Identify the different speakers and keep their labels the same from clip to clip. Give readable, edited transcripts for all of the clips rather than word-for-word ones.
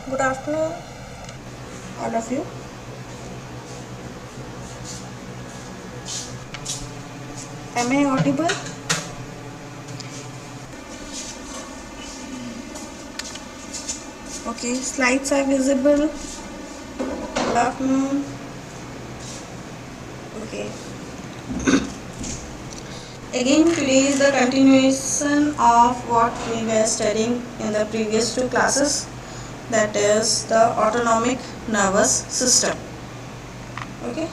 Speaker 1: Good afternoon, all of you. Am I audible? Okay, slides are visible. Good afternoon. Okay. Again, today is the continuation of what we were studying in the previous two classes, that is the autonomic nervous system. Okay.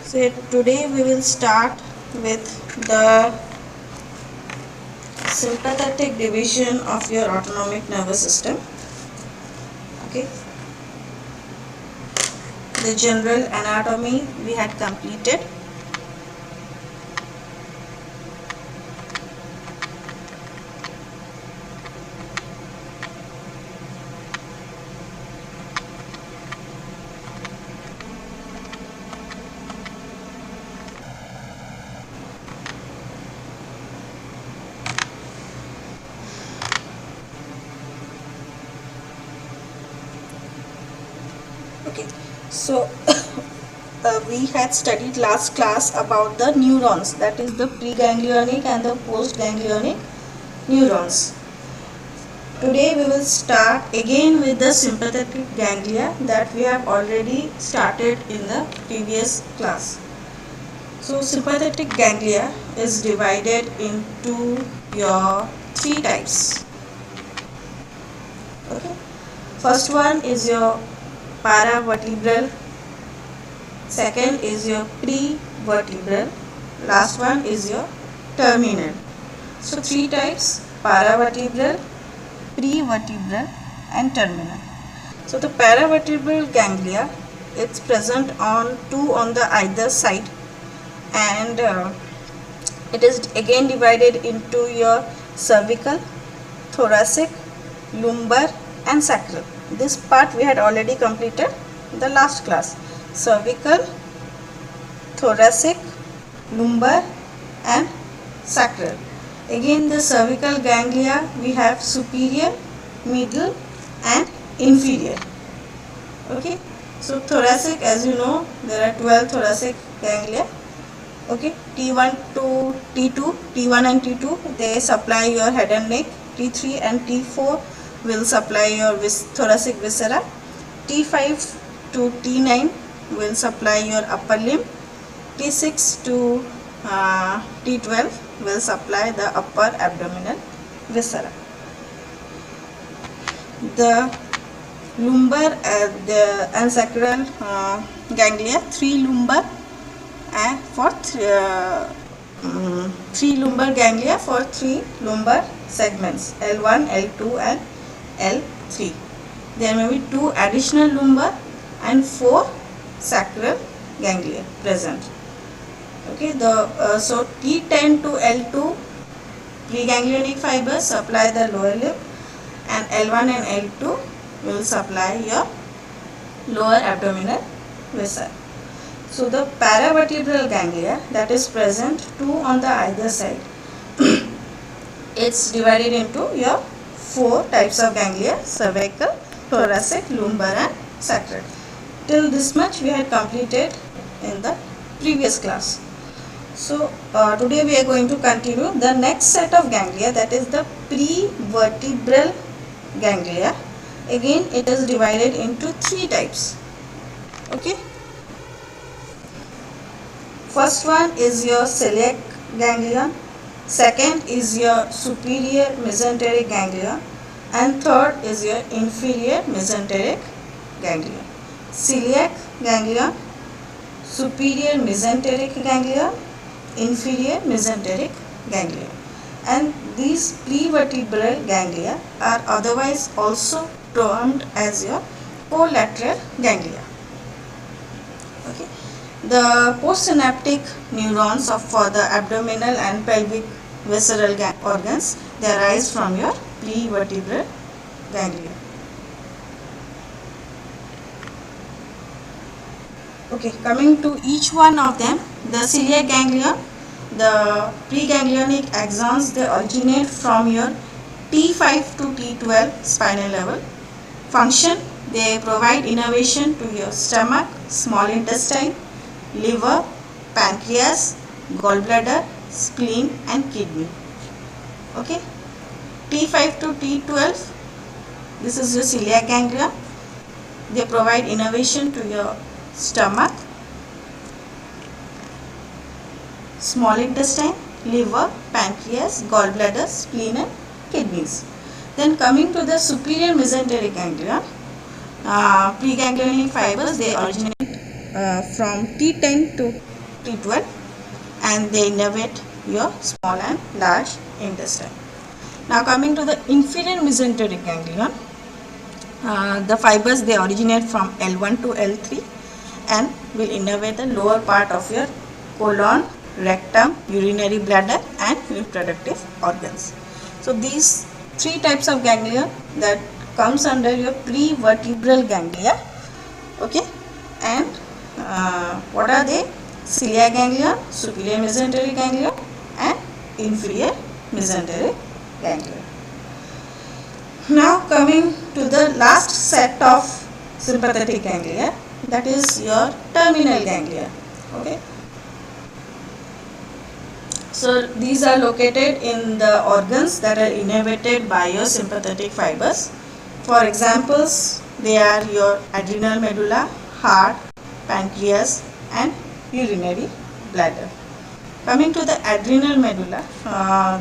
Speaker 1: So today we will start with the sympathetic division of your autonomic nervous system. Okay. The general anatomy we had completed. Okay, so we had studied last class about the neurons, that is the preganglionic and the postganglionic neurons. Today we will start again with the sympathetic ganglia that we have already started in the previous class. So sympathetic ganglia is divided into your three types. Okay, first one is your paravertebral, second is your prevertebral, last one is your terminal. So three types: paravertebral, prevertebral and terminal. So the paravertebral ganglia, it's present on two on the either side, and it is again divided into your cervical, thoracic, lumbar and sacral. This part we had already completed in the last class. Cervical, thoracic, lumbar and sacral. Again, the cervical ganglia we have superior, middle and inferior. Okay, so thoracic, as you know, there are 12 thoracic ganglia. Okay, T1 to T2, T1 and T2, they supply your head and neck. T3 and T4 will supply your thoracic viscera. T5 to T9 will supply your upper limb. T6 to T12 will supply the upper abdominal viscera. The lumbar and sacral ganglia, three lumbar ganglia for three lumbar segments, L1, L2 and L3. There may be two additional lumbar and four sacral ganglia present. Okay, so T10 to L2 preganglionic fibers supply the lower limb, and L1 and L2 will supply your lower abdominal viscera. So the paravertebral ganglia, that is present two on the either side, it's divided into your four types of ganglia: cervical, thoracic, lumbar and sacral. Till this much we had completed in the previous class. So today we are going to continue the next set of ganglia, that is the prevertebral ganglia. Again, it is divided into three types. Okay. First one is your celiac ganglion, second is your superior mesenteric ganglion and third is your inferior mesenteric ganglion. Celiac ganglion, superior mesenteric ganglion, inferior mesenteric ganglion. And these prevertebral ganglia are otherwise also termed as your collateral ganglia. Okay. The postsynaptic neurons for the abdominal and pelvic visceral organs, they arise from your prevertebral ganglia. Okay, coming to each one of them, the celiac ganglion, the preganglionic axons, they originate from your T5 to T12 spinal level. Function: they provide innervation to your stomach, small intestine, liver, pancreas, gallbladder, spleen and kidney. Okay. T5 to T12, this is your celiac ganglia. They provide innervation to your stomach, small intestine, liver, pancreas, gallbladder, spleen and kidneys. Then coming to the superior mesenteric ganglia, preganglionic fibers, they originate from T10 to T12 and they innervate your small and large intestine. Now coming to the inferior mesenteric ganglion, the fibers, they originate from L1 to L3 and will innervate the lower part of your colon, rectum, urinary bladder and reproductive organs. So these three types of ganglia that comes under your prevertebral ganglia. Okay, and what are they? Celiac ganglion, superior mesenteric ganglion and inferior mesenteric ganglion. Now coming to the last set of sympathetic ganglia, that is your terminal ganglia. Okay. So these are located in the organs that are innervated by your sympathetic fibers. For examples, they are your adrenal medulla, heart, pancreas and urinary bladder. Coming to the adrenal medulla,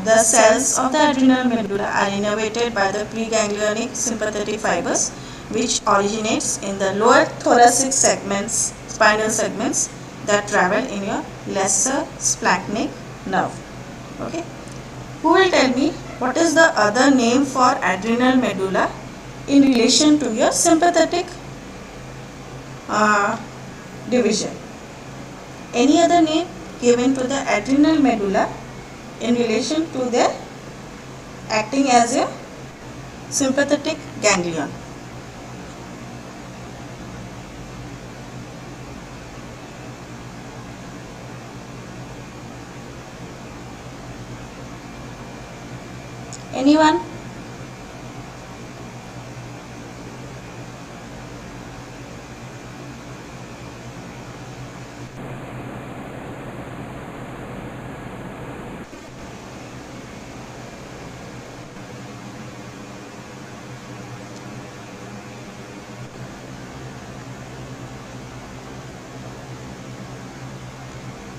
Speaker 1: the cells of the adrenal medulla are innervated by the preganglionic sympathetic fibers, which originates in the lower thoracic segments, spinal segments that travel in your lesser splanchnic nerve. Okay. Who will tell me what is the other name for adrenal medulla in relation to your sympathetic division? Any other name given to the adrenal medulla in relation to the acting as a sympathetic ganglion? Anyone?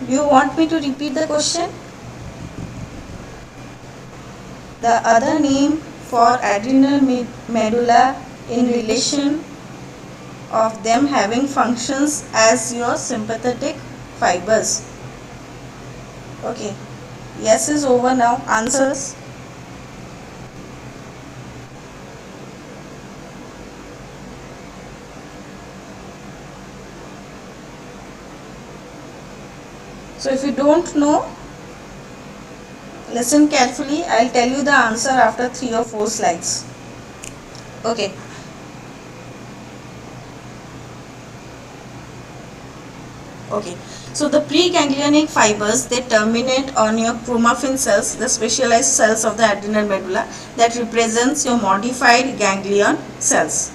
Speaker 1: Do you want me to repeat the question? The other name for adrenal medulla in relation of them having functions as your sympathetic fibers. Okay. Yes is over now. Answers. So if you don't know, listen carefully. I'll tell you the answer after 3 or 4 slides. Okay. Okay. So the preganglionic fibers, they terminate on your chromaffin cells, the specialized cells of the adrenal medulla that represents your modified ganglion cells.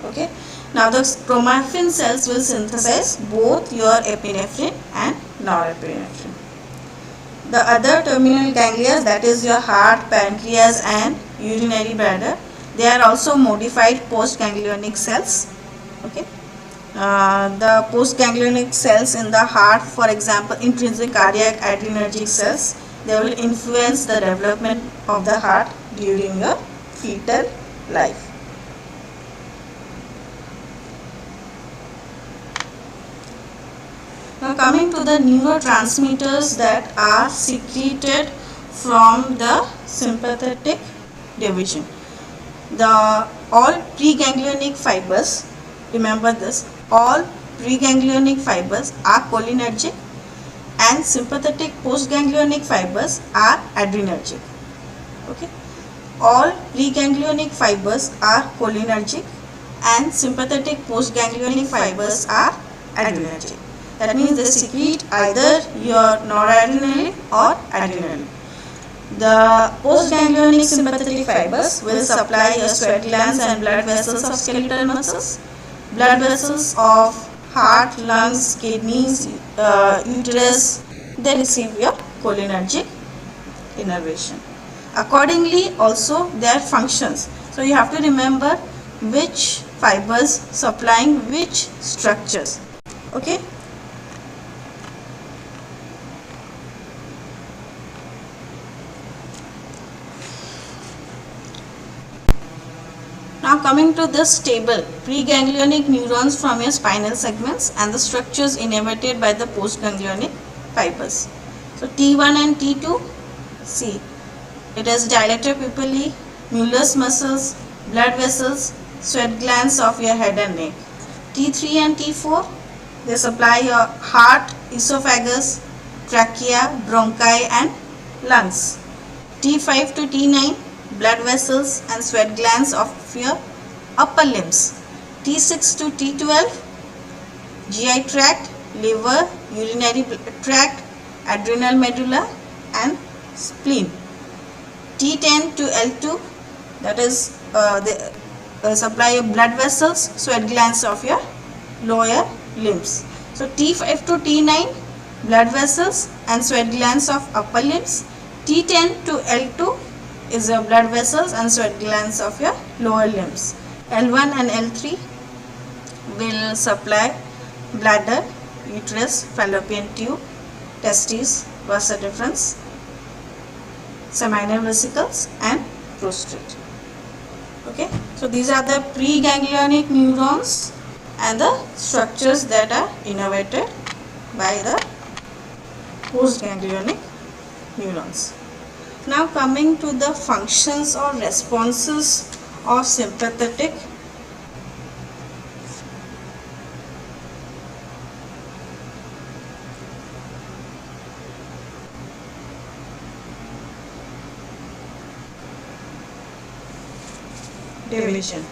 Speaker 1: Okay. Now the chromaffin cells will synthesize both your epinephrine and norepinephrine. The other terminal ganglia, that is your heart, pancreas and urinary bladder, they are also modified postganglionic cells. Okay. The postganglionic cells in the heart, for example, intrinsic cardiac adrenergic cells, they will influence the development of the heart during your fetal life. Now coming to the neurotransmitters that are secreted from the sympathetic division. All preganglionic fibers, remember this, all preganglionic fibers are cholinergic and sympathetic postganglionic fibers are adrenergic. Okay. All preganglionic fibers are cholinergic and sympathetic postganglionic fibers are adrenergic. That means they secrete either your noradrenaline or adrenaline. The postganglionic sympathetic fibers will supply your sweat glands and blood vessels of skeletal muscles, blood vessels of heart, lungs, kidneys, uterus. They receive your cholinergic innervation. Accordingly, also their functions. So you have to remember which fibers supplying which structures. Okay. Now coming to this table, preganglionic neurons from your spinal segments and the structures innervated by the postganglionic fibers. So T1 and T2, see, it is dilator pupillae, Mueller's muscles, blood vessels, sweat glands of your head and neck. T3 and T4, they supply your heart, esophagus, trachea, bronchi and lungs. T5 to T9, blood vessels and sweat glands of your upper limbs. T6 to T12, GI tract, liver, urinary tract, adrenal medulla and spleen. T10 to L2, that is they supply your blood vessels, sweat glands of your lower limbs. So T5 to T9, blood vessels and sweat glands of upper limbs. T10 to L2 is your blood vessels and sweat glands of your lower limbs. L1 and L3 will supply bladder, uterus, fallopian tube, testes, vas deferens, seminal vesicles and prostate. Okay, so these are the preganglionic neurons and the structures that are innervated by the postganglionic neurons. Now coming to the functions or responses of sympathetic division.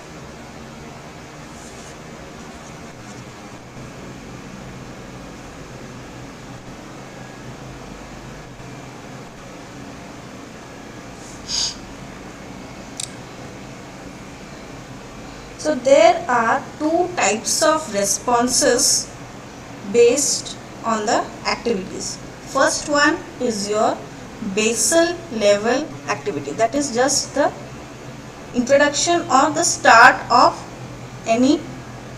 Speaker 1: So there are two types of responses based on the activities. First one is your basal level activity, that is just the introduction or the start of any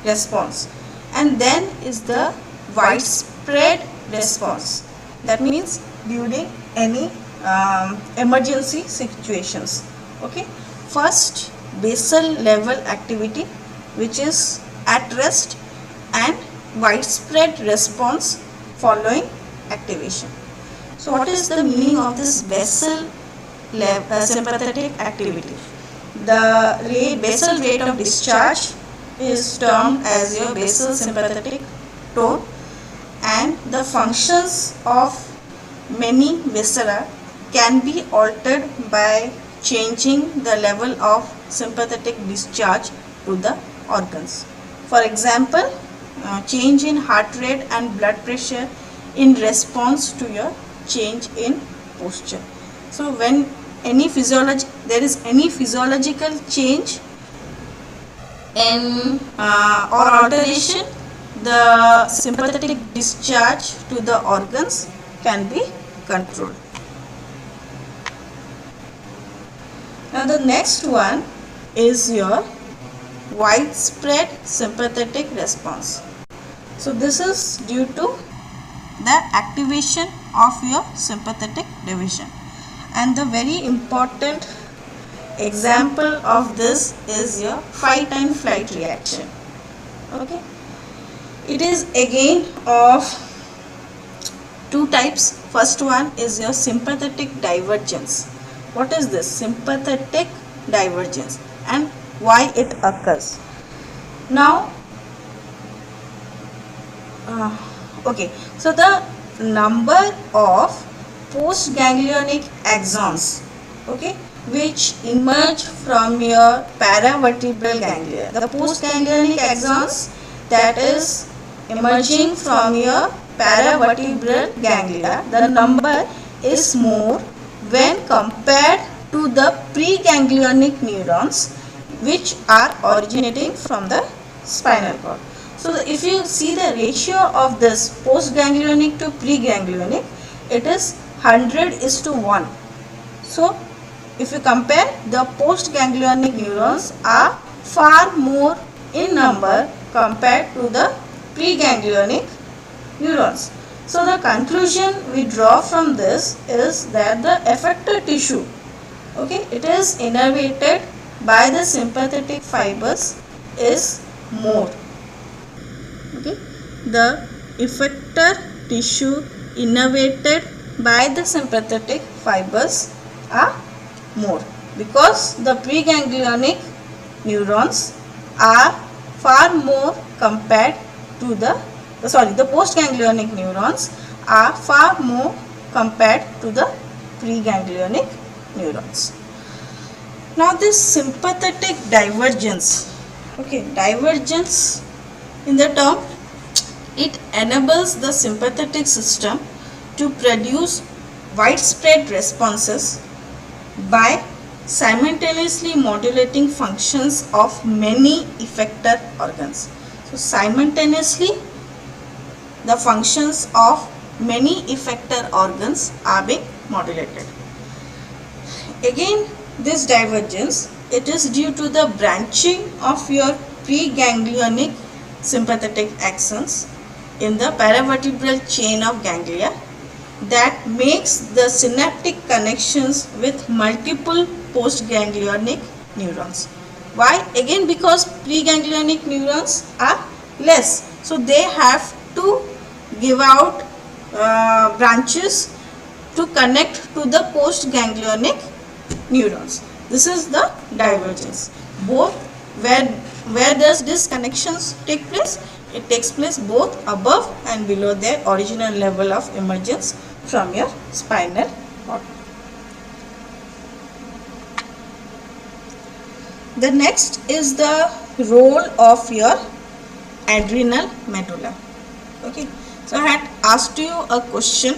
Speaker 1: response, and then is the widespread response, that means during any emergency situations. Okay, first basal level activity, which is at rest, and widespread response following activation. So what is the meaning of this basal sympathetic activity? The basal rate of discharge is termed as your basal sympathetic tone, and the functions of many viscera can be altered by changing the level of sympathetic discharge to the organs. For example, change in heart rate and blood pressure in response to your change in posture. So when there is any physiological change in or alteration, the sympathetic discharge to the organs can be controlled. Now the next one is your widespread sympathetic response. So this is due to the activation of your sympathetic division, and the very important example of this is your fight and flight reaction. Okay, it is again of two types. First one is your sympathetic divergence. What is this sympathetic divergence and why it occurs? Now okay, so the number of postganglionic axons, okay, which emerge from your paravertebral ganglia, the postganglionic axons that is emerging from your paravertebral ganglia, the number is more when compared to the preganglionic neurons which are originating from the spinal cord. So if you see the ratio of this postganglionic to preganglionic, it is 100:1. So if you compare, the postganglionic neurons are far more in number compared to the preganglionic neurons. So the conclusion we draw from this is that the effector tissue, okay, it is innervated by the sympathetic fibers is more. Okay, the effector tissue innervated by the sympathetic fibers are more, because the preganglionic neurons are far more compared to the postganglionic neurons are far more compared to the preganglionic neurons. Now this sympathetic divergence, okay, divergence in the term, it enables the sympathetic system to produce widespread responses by simultaneously modulating functions of many effector organs. So simultaneously the functions of many effector organs are being modulated. Again, this divergence, it is due to the branching of your preganglionic sympathetic axons in the paravertebral chain of ganglia that makes the synaptic connections with multiple postganglionic neurons. Why? Again, because preganglionic neurons are less, so they have to give out branches to connect to the postganglionic neurons. This is the divergence. Both where does this connections take place? It takes place both above and below their original level of emergence from your spinal cord. The next is the role of your adrenal medulla. Okay, so I had asked you a question,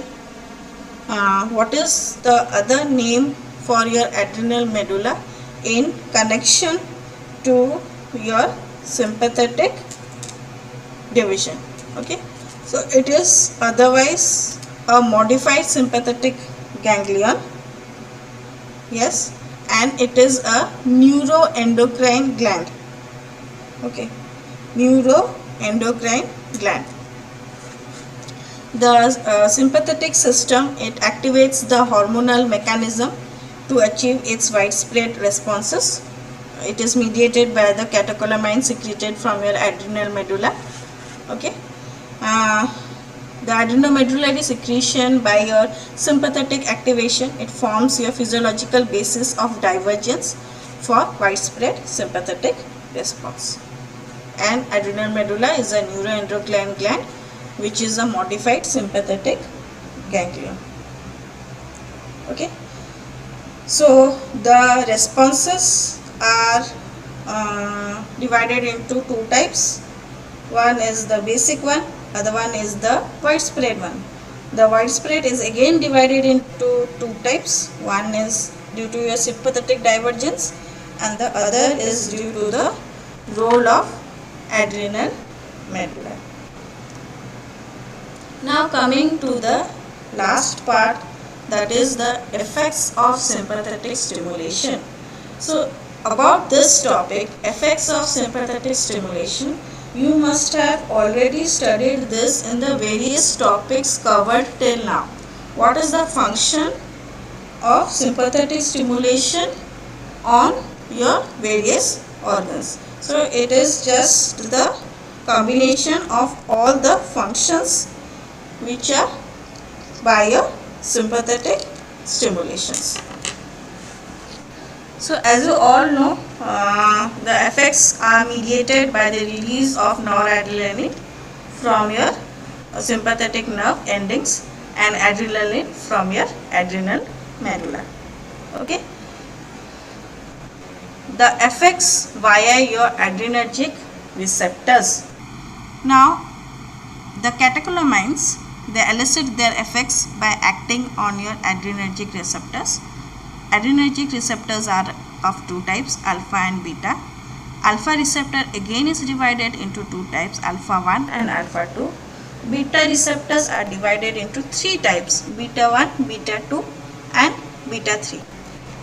Speaker 1: what is the other name for your adrenal medulla in connection to your sympathetic division? Okay, so it is otherwise a modified sympathetic ganglion, yes, and it is a neuroendocrine gland. Okay, neuroendocrine gland. The sympathetic system, it activates the hormonal mechanism to achieve its widespread responses. It is mediated by the catecholamine secreted from your adrenal medulla. Okay, the adrenomedullary secretion by your sympathetic activation, it forms your physiological basis of divergence for widespread sympathetic response. And adrenal medulla is a neuroendocrine gland which is a modified sympathetic ganglion. Okay, so the responses are divided into two types. One is the basic one, other one is the widespread one. The widespread is again divided into two types. One is due to your sympathetic divergence and the other is due to the role of adrenal medulla. Now coming to the last part, that is the effects of sympathetic stimulation. So about this topic, effects of sympathetic stimulation, you must have already studied this in the various topics covered till now. What is the function of sympathetic stimulation on your various organs? So it is just the combination of all the functions which are by your sympathetic stimulations. So as you all know, the effects are mediated by the release of noradrenaline from your sympathetic nerve endings and adrenaline from your adrenal medulla. Okay, the effects via your adrenergic receptors. Now the catecholamines they elicit their effects by acting on your adrenergic receptors. Adrenergic receptors are of two types, alpha and beta. Alpha receptor again is divided into two types, alpha 1 and alpha 2. Beta receptors are divided into three types, beta 1, beta 2 and beta 3.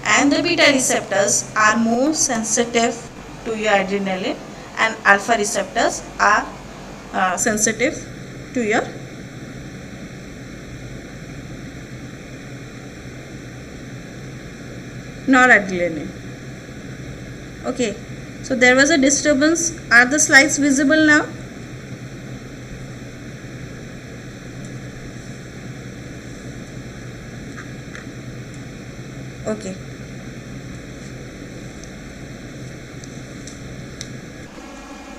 Speaker 1: And the beta receptors are more sensitive to your adrenaline, and alpha receptors are sensitive to your noradrenaline. Okay, so there was a disturbance. Are the slides visible now? Okay.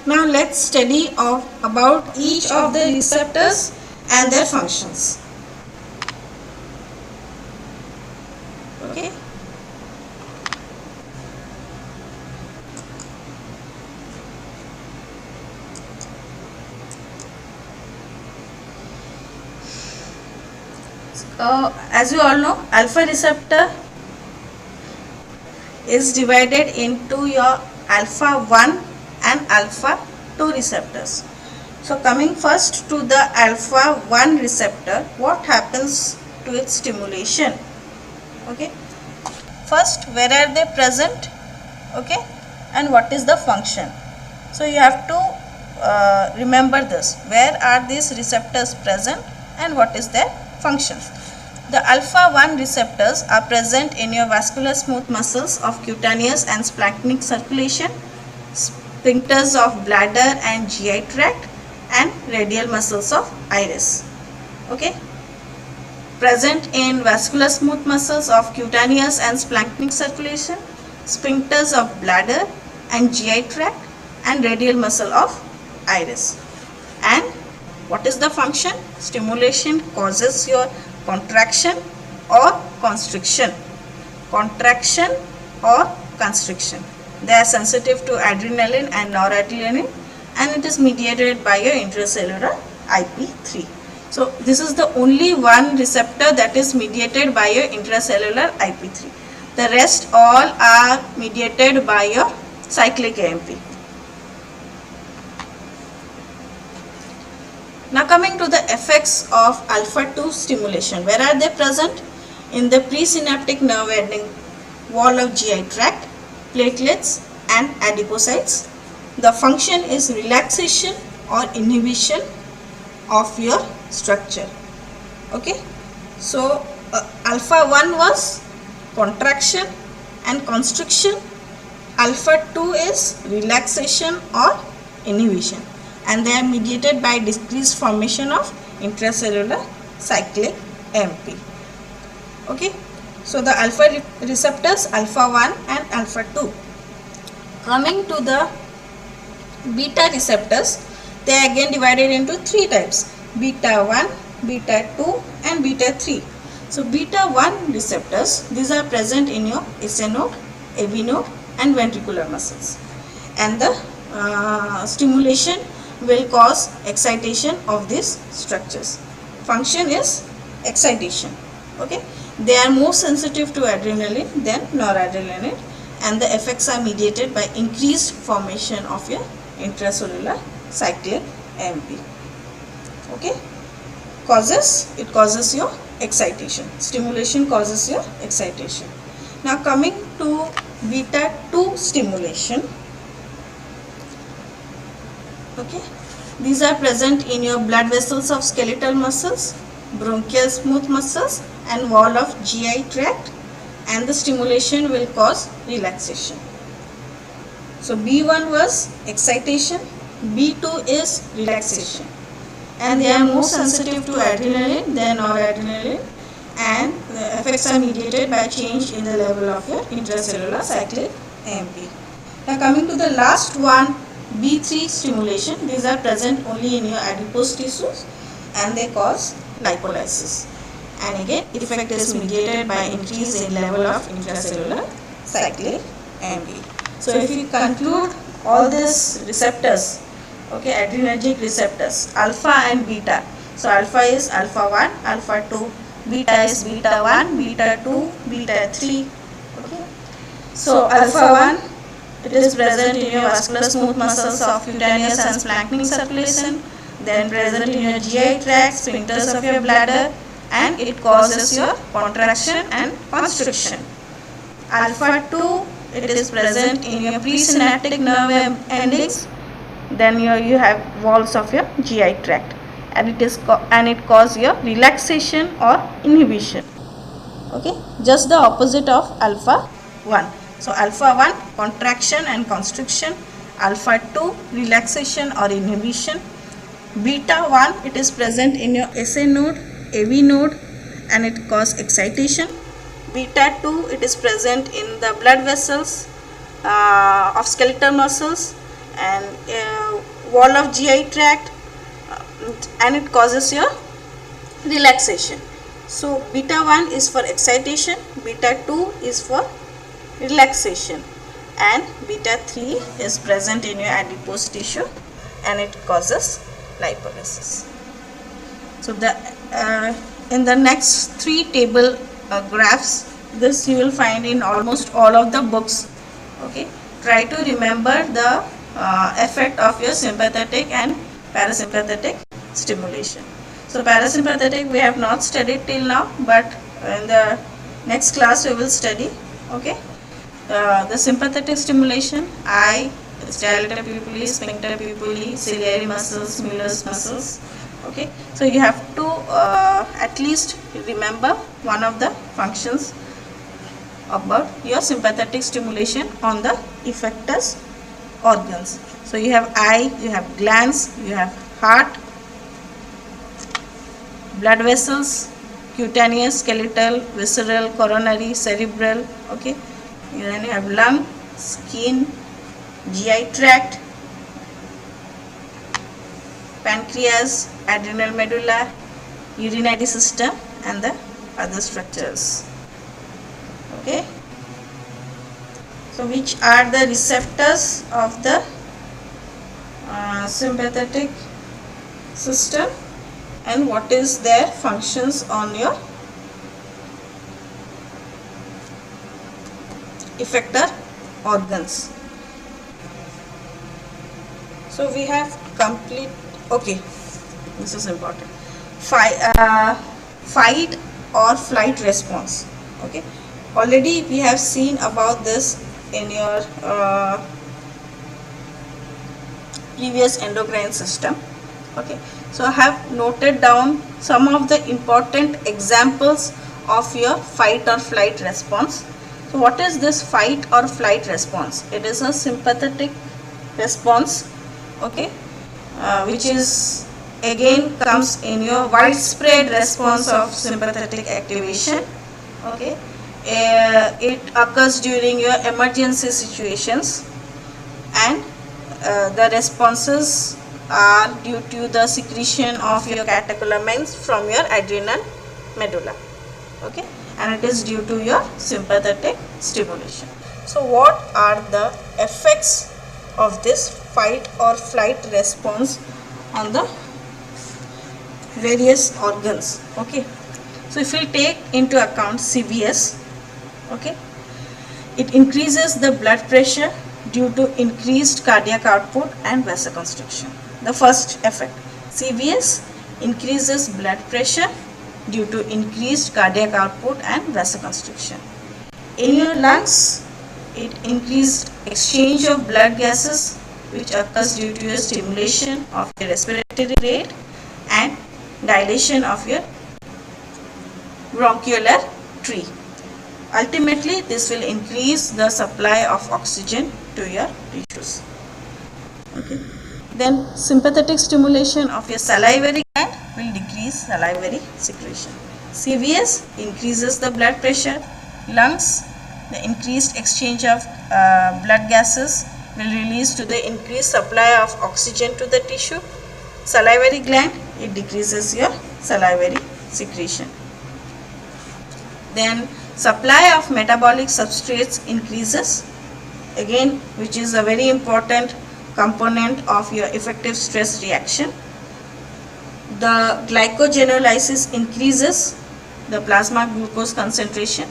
Speaker 1: Now let's study about each of the receptors and their functions. Okay. As you all know, alpha receptor is divided into your alpha 1 and alpha 2 receptors. So coming first to the alpha 1 receptor, what happens to its stimulation? Okay, first, where are they present? Okay, and what is the function? So you have to remember this, where are these receptors present and what is their function. The alpha 1 receptors are present in your vascular smooth muscles of cutaneous and splanchnic circulation, sphincters of bladder and GI tract, and radial muscles of iris. Okay, present in vascular smooth muscles of cutaneous and splanchnic circulation, sphincters of bladder and GI tract, and radial muscle of iris. And what is the function? Stimulation causes your contraction or constriction. Contraction or constriction. They are sensitive to adrenaline and noradrenaline, and it is mediated by your intracellular IP3. So this is the only one receptor that is mediated by your intracellular IP3. The rest all are mediated by your cyclic AMP. Now coming to the effects of alpha 2 stimulation. Where are they present? In the presynaptic nerve ending wall of GI tract, platelets and adipocytes. The function is relaxation or inhibition of your structure. Okay, so alpha 1 was contraction and constriction, alpha 2 is relaxation or inhibition, and they are mediated by decreased formation of intracellular cyclic AMP. Okay, so the alpha receptors, alpha 1 and alpha 2. Coming to the beta receptors, they are again divided into three types, beta 1, beta 2 and beta 3. So beta 1 receptors, these are present in your SA node, AV node and ventricular muscles, and the stimulation will cause excitation of these structures. Function is excitation. Okay, they are more sensitive to adrenaline than noradrenaline, and the effects are mediated by increased formation of your intracellular cyclic AMP. Okay, it causes your excitation. Stimulation causes your excitation. Now coming to beta 2 stimulation. Okay, these are present in your blood vessels of skeletal muscles, bronchial smooth muscles and wall of GI tract, and the stimulation will cause relaxation. So B1 was excitation, B2 is relaxation, and they are more sensitive to adrenaline than noradrenaline, and the effects are mediated by change in the level of your intracellular cyclic AMP. Now coming to the last one, B3 stimulation. These are present only in your adipose tissues and they cause lipolysis, and again effect is mediated by increase in level of intracellular cyclic AMP. So if you conclude all these receptors, okay, adrenergic receptors, alpha and beta, So alpha is alpha 1, alpha 2, beta is beta 1, beta 2, beta 3. Okay. So alpha 1, it is present in your vascular smooth muscles of cutaneous and splanchnic circulation, then present in your GI tract, sphincters of your bladder, and it causes your contraction and constriction. Alpha 2, it is present in your presynaptic nerve endings, then you have walls of your GI tract, and it causes your relaxation or inhibition. Okay, just the opposite of alpha 1. So alpha 1, contraction and constriction, alpha 2, relaxation or inhibition, beta 1, it is present in your SA node, AV node, and it causes excitation. Beta 2, it is present in the blood vessels of skeletal muscles and wall of GI tract, and it causes your relaxation. So beta 1 is for excitation, beta 2 is for relaxation, and beta 3 is present in your adipose tissue and it causes lipolysis. So in the next 3 table graphs, this you will find in almost all of the books. Okay, try to remember the effect of your sympathetic and parasympathetic stimulation. So parasympathetic we have not studied till now, but in the next class we will study. Okay, the sympathetic stimulation, eye, dilator pupillae, sphincter pupillae, ciliary muscles, Mueller's muscles. Okay, so you have to at least remember one of the functions about your sympathetic stimulation on the effectors organs. So you have eye, you have glands, you have heart, blood vessels, cutaneous, skeletal, visceral, coronary, cerebral. Okay, then you have lung, skin, GI tract, pancreas, adrenal medulla, urinary system, and the other structures. Okay, so which are the receptors of the sympathetic system and what is their functions on your effector organs. So we have complete. Okay, this is important. Fight or flight response. Okay, already we have seen about this in your previous endocrine system. Okay, so I have noted down some of the important examples of your fight or flight response. So what is this fight or flight response? It is a sympathetic response. Okay, which is again comes in your widespread response of sympathetic activation. Okay, it occurs during your emergency situations, and the responses are due to the secretion of your catecholamines from your adrenal medulla. Okay, and it is due to your sympathetic stimulation. So what are the effects of this fight or flight response on the various organs? Okay, so if we take into account CVS, okay, it increases the blood pressure due to increased cardiac output and vasoconstriction. The first effect, CVS increases blood pressure due to increased cardiac output and vasoconstriction. In your lungs, it increased exchange of blood gases which occurs due to your stimulation of your respiratory rate and dilation of your bronchiolar tree. Ultimately, this will increase the supply of oxygen to your tissues. Okay. Then sympathetic stimulation of your salivary gland will decrease salivary secretion. CVS increases the blood pressure. Lungs, the increased exchange of blood gases will release to the increased supply of oxygen to the tissue. Salivary gland, it decreases your salivary secretion. Then supply of metabolic substrates increases, again which is a very important component of your effective stress reaction. the glycogenolysis increases the plasma glucose concentration,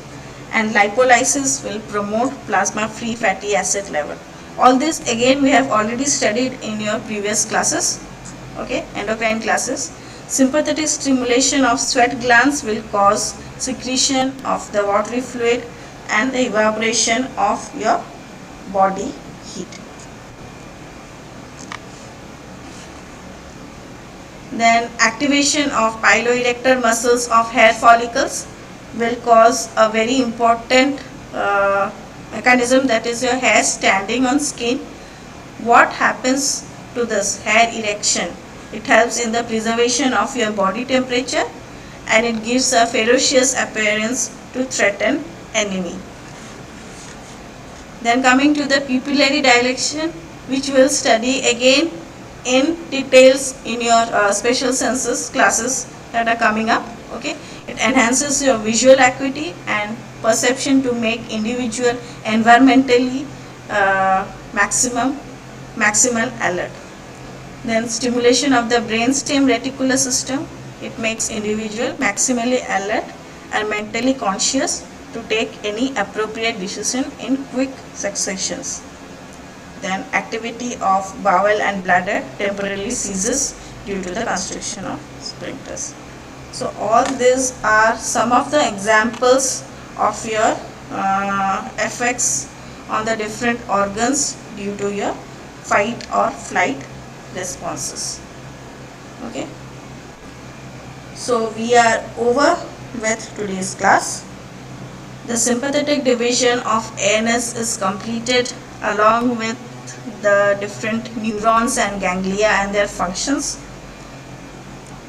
Speaker 1: and lipolysis will promote plasma free fatty acid level. All this again we have already studied in your previous classes, okay, endocrine classes. Sympathetic stimulation of sweat glands will cause secretion of the watery fluid and the evaporation of your body heat. Then activation of piloerector muscles of hair follicles will cause a very important mechanism, that is your hair standing on skin. What happens to this hair erection? It helps in the preservation of your body temperature, and it gives a ferocious appearance to threaten enemy. Then coming to the pupillary dilation, which we will study again in details in your special senses classes that are coming up, okay. It enhances your visual acuity and perception to make individual environmentally maximal alert. Then stimulation of the brainstem reticular system, it makes individual maximally alert and mentally conscious to take any appropriate decision in quick successions. Then activity of bowel and bladder temporarily ceases due to the constriction of sphincters. So all these are some of the examples of your effects on the different organs due to your fight or flight responses. Okay. So we are over with today's class. The sympathetic division of ANS is completed along with the different neurons and ganglia and their functions.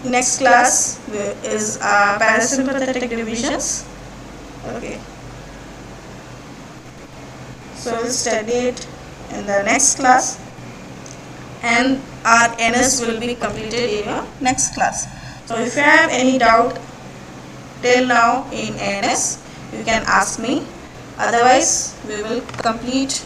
Speaker 1: Next class is parasympathetic divisions. Okay. So we'll study it in the next class, and our NS will be completed in your next class. So if you have any doubt till now in NS, you can ask me. Otherwise, we will complete